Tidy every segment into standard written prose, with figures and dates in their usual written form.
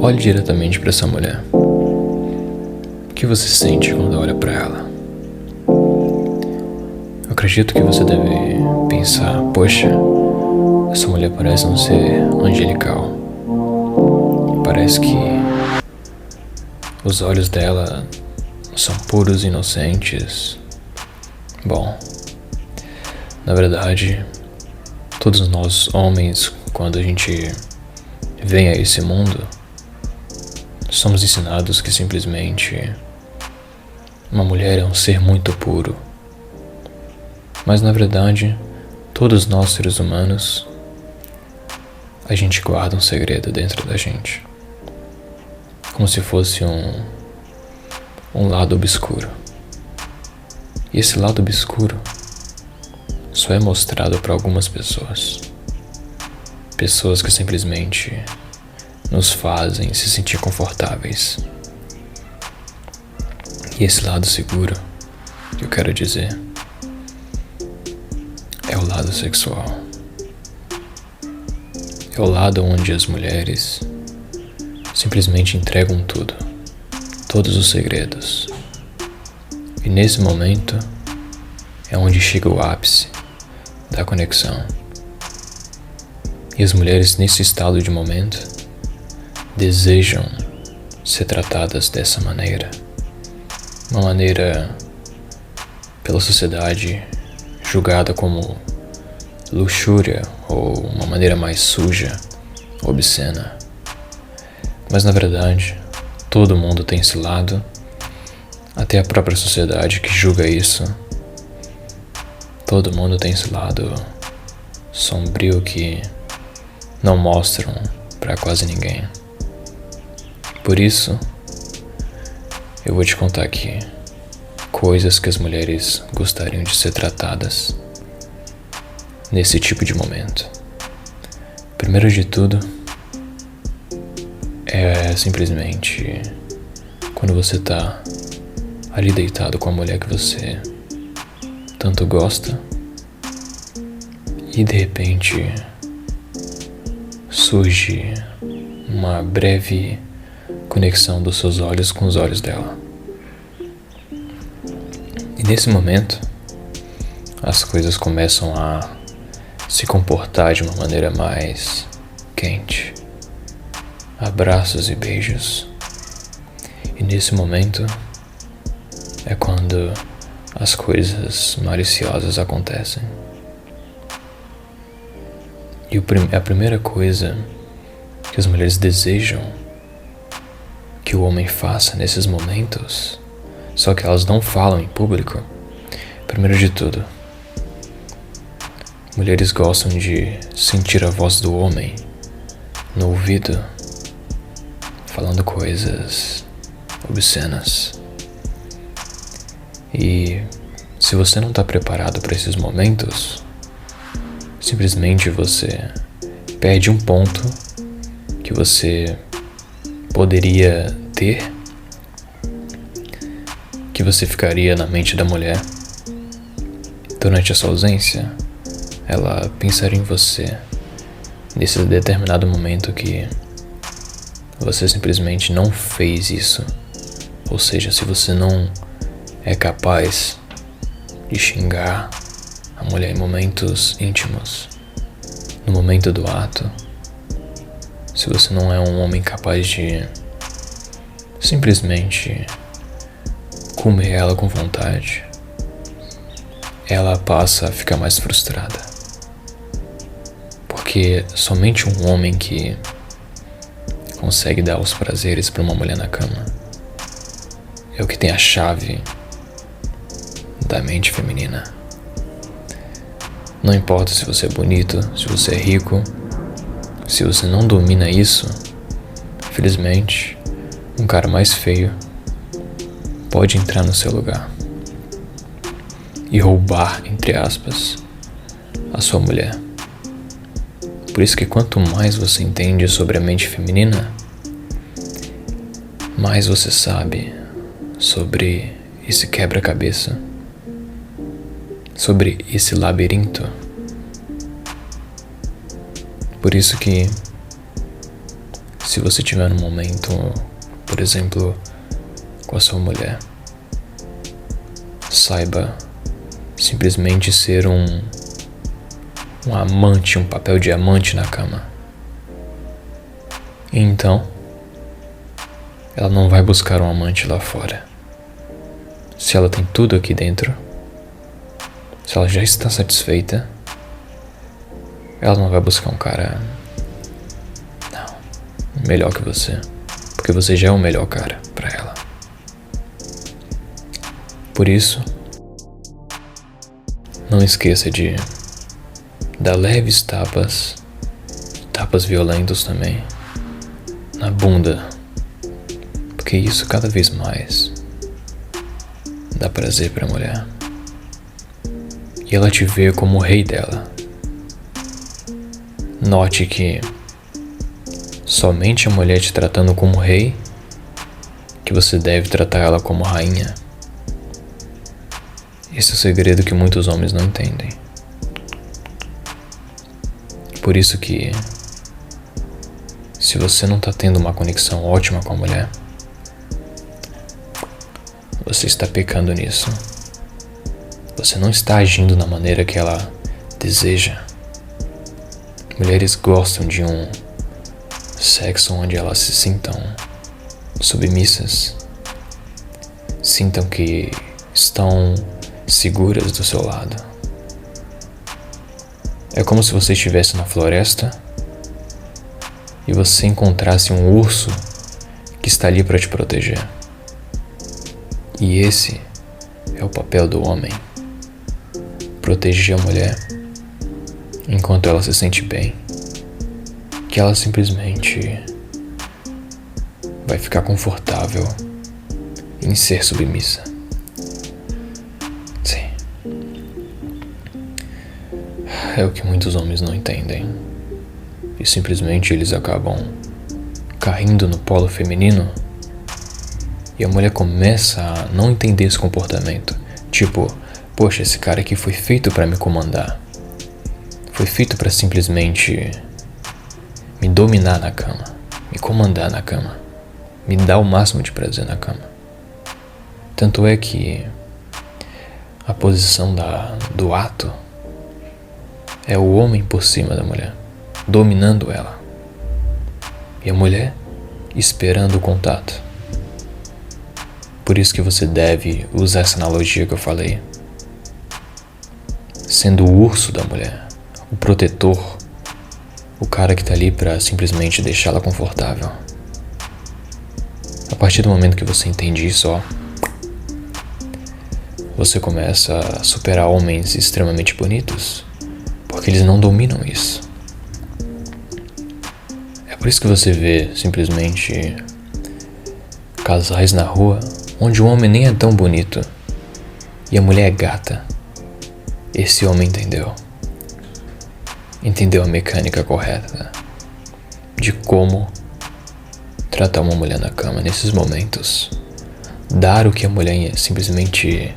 Olhe diretamente para essa mulher. O que você sente quando olha para ela? Eu acredito que você deve pensar: poxa, essa mulher parece um ser angelical. Parece que os olhos dela são puros e inocentes. Bom, na verdade, todos nós homens, quando a gente vem a esse mundo, somos ensinados que simplesmente uma mulher é um ser muito puro. Mas na verdade, todos nós seres humanos, a gente guarda um segredo dentro da gente, como se fosse um lado obscuro. E esse lado obscuro só é mostrado para algumas pessoas. Pessoas que simplesmente nos fazem se sentir confortáveis. E esse lado seguro, que eu quero dizer, é o lado sexual. É o lado onde as mulheres simplesmente entregam tudo, todos os segredos. E nesse momento é onde chega o ápice da conexão. E as mulheres, nesse estado de momento, desejam ser tratadas dessa maneira. Uma maneira pela sociedade julgada como luxúria ou uma maneira mais suja, obscena. Mas na verdade, todo mundo tem esse lado, até a própria sociedade que julga isso. Todo mundo tem esse lado sombrio que não mostram para quase ninguém. Por isso, eu vou te contar aqui coisas que as mulheres gostariam de ser tratadas nesse tipo de momento. Primeiro de tudo, é simplesmente quando você tá ali deitado com a mulher que você tanto gosta e de repente surge uma breve conexão dos seus olhos com os olhos dela. E nesse momento, as coisas começam a se comportar de uma maneira mais quente. Abraços e beijos. E nesse momento é quando as coisas maliciosas acontecem. E a primeira coisa que as mulheres desejam que o homem faça nesses momentos, só que elas não falam em público. Primeiro de tudo, mulheres gostam de sentir a voz do homem no ouvido, falando coisas obscenas. E se você não está preparado para esses momentos, simplesmente você perde um ponto que você poderia ter, que você ficaria na mente da mulher. Durante a sua ausência, ela pensaria em você nesse determinado momento que você simplesmente não fez isso. Ou seja, se você não é capaz de xingar a mulher em momentos íntimos, no momento do ato, se você não é um homem capaz de simplesmente comer ela com vontade, ela passa a ficar mais frustrada. Porque somente um homem que consegue dar os prazeres para uma mulher na cama é o que tem a chave da mente feminina. Não importa se você é bonito, se você é rico, se você não domina isso, infelizmente, um cara mais feio pode entrar no seu lugar e roubar, entre aspas, a sua mulher. Por isso que quanto mais você entende sobre a mente feminina, mais você sabe sobre esse quebra-cabeça, sobre esse labirinto. Por isso que, se você tiver num momento, por exemplo, com a sua mulher, saiba simplesmente ser um amante, um papel de amante na cama. E então, ela não vai buscar um amante lá fora. Se ela tem tudo aqui dentro, se ela já está satisfeita, ela não vai buscar um cara melhor que você, porque você já é o melhor cara pra ela. Por isso, não esqueça de dar leves tapas violentos também, na bunda, porque isso cada vez mais dá prazer pra mulher. E ela te vê como o rei dela. Note que somente a mulher te tratando como rei, que você deve tratar ela como rainha. Esse é o segredo que muitos homens não entendem. Por isso que, se você não está tendo uma conexão ótima com a mulher, você está pecando nisso. Você não está agindo da maneira que ela deseja. Mulheres gostam de um sexo onde elas se sintam submissas, sintam que estão seguras do seu lado. É como se você estivesse na floresta e você encontrasse um urso que está ali para te proteger. E esse é o papel do homem: proteger a mulher enquanto ela se sente bem, que ela simplesmente vai ficar confortável em ser submissa. Sim. É o que muitos homens não entendem. E simplesmente eles acabam caindo no polo feminino. E a mulher começa a não entender esse comportamento. Tipo, poxa, esse cara aqui foi feito pra me comandar. Foi feito pra simplesmente me dominar na cama, me comandar na cama, me dar o máximo de prazer na cama. Tanto é que a posição do ato é o homem por cima da mulher, dominando ela, e a mulher esperando o contato. Por isso que você deve usar essa analogia que eu falei, sendo o urso da mulher, o protetor, o cara que tá ali pra simplesmente deixá-la confortável. A partir do momento que você entende isso, você começa a superar homens extremamente bonitos, porque eles não dominam isso. É por isso que você vê simplesmente casais na rua onde o homem nem é tão bonito e a mulher é gata. Esse homem entendeu a mecânica correta de como tratar uma mulher na cama nesses momentos, dar o que a mulher simplesmente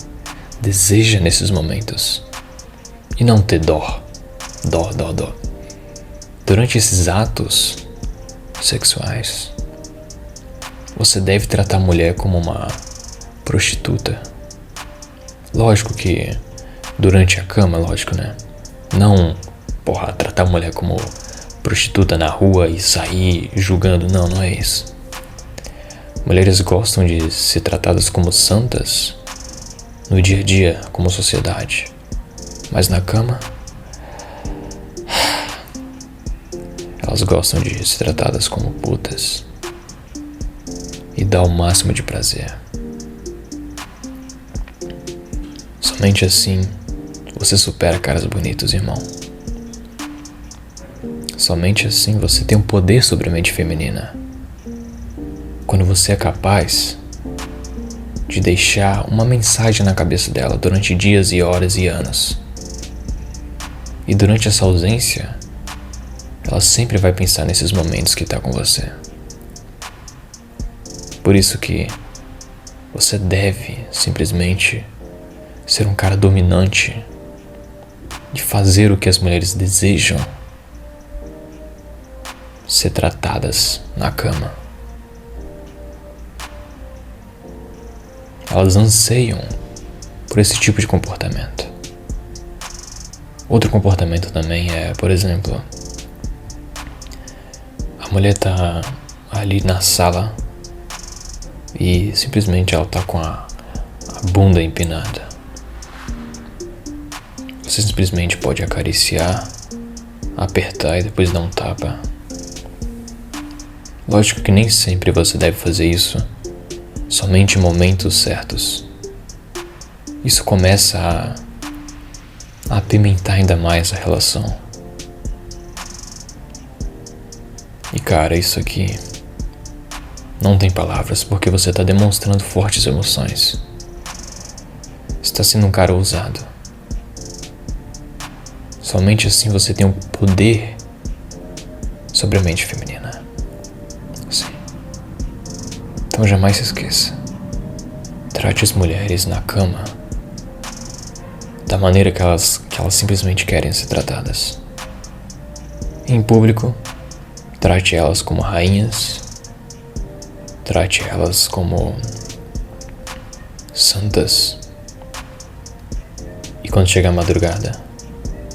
deseja nesses momentos e não ter dó. Durante esses atos sexuais, você deve tratar a mulher como uma prostituta. Lógico que durante a cama, lógico, né? Não, tratar a mulher como prostituta na rua e sair julgando. Não é isso. Mulheres gostam de ser tratadas como santas no dia a dia, como sociedade. Mas na cama, elas gostam de ser tratadas como putas e dar o máximo de prazer. Somente assim você supera caras bonitos, irmão. Somente assim você tem um poder sobre a mente feminina. Quando você é capaz de deixar uma mensagem na cabeça dela durante dias e horas e anos. E durante essa ausência, ela sempre vai pensar nesses momentos que está com você. Por isso que você deve simplesmente ser um cara dominante, de fazer o que as mulheres desejam, ser tratadas na cama. Elas anseiam por esse tipo de comportamento. Outro comportamento também é, por exemplo, a mulher tá ali na sala e simplesmente ela tá com a bunda empinada. Você simplesmente pode acariciar, apertar e depois dar um tapa. Lógico que nem sempre você deve fazer isso, somente em momentos certos. Isso começa a apimentar ainda mais a relação. E cara, isso aqui não tem palavras, porque você está demonstrando fortes emoções. Você está sendo um cara ousado. Somente assim você tem o poder sobre a mente feminina. Sim. Então jamais se esqueça. Trate as mulheres na cama da maneira que elas simplesmente querem ser tratadas. Em público, trate elas como rainhas. Trate elas como santas. E quando chegar a madrugada,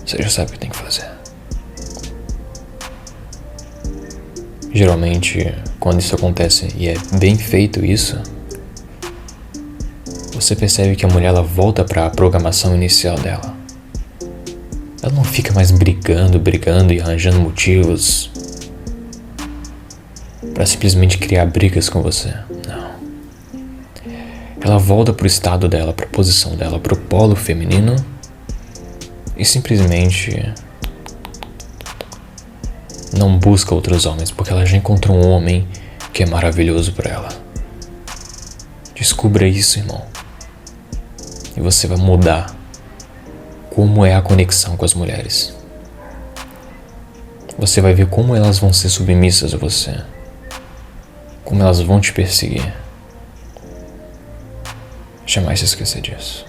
você já sabe o que tem que fazer. Geralmente, quando isso acontece e é bem feito isso, você percebe que a mulher ela volta para a programação inicial dela. Ela não fica mais brigando e arranjando motivos para simplesmente criar brigas com você. Não. Ela volta pro estado dela, pra posição dela, pro polo feminino e simplesmente não busca outros homens, porque ela já encontrou um homem que é maravilhoso para ela. Descubra isso, irmão. E você vai mudar como é a conexão com as mulheres. Você vai ver como elas vão ser submissas a você. Como elas vão te perseguir. Jamais se esqueça disso.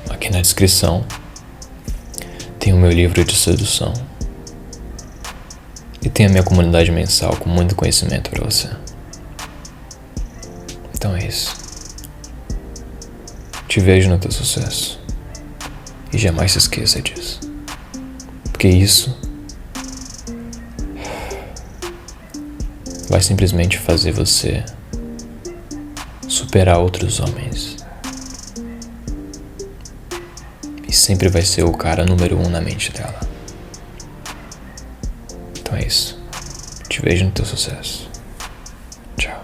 Aqui na descrição tem o meu livro de sedução. E tem a minha comunidade mensal com muito conhecimento para você. Então é isso. Te vejo no teu sucesso. E jamais se esqueça disso. Porque isso vai simplesmente fazer você superar outros homens. E sempre vai ser o cara número 1 na mente dela. Então é isso. Te vejo no teu sucesso. Tchau.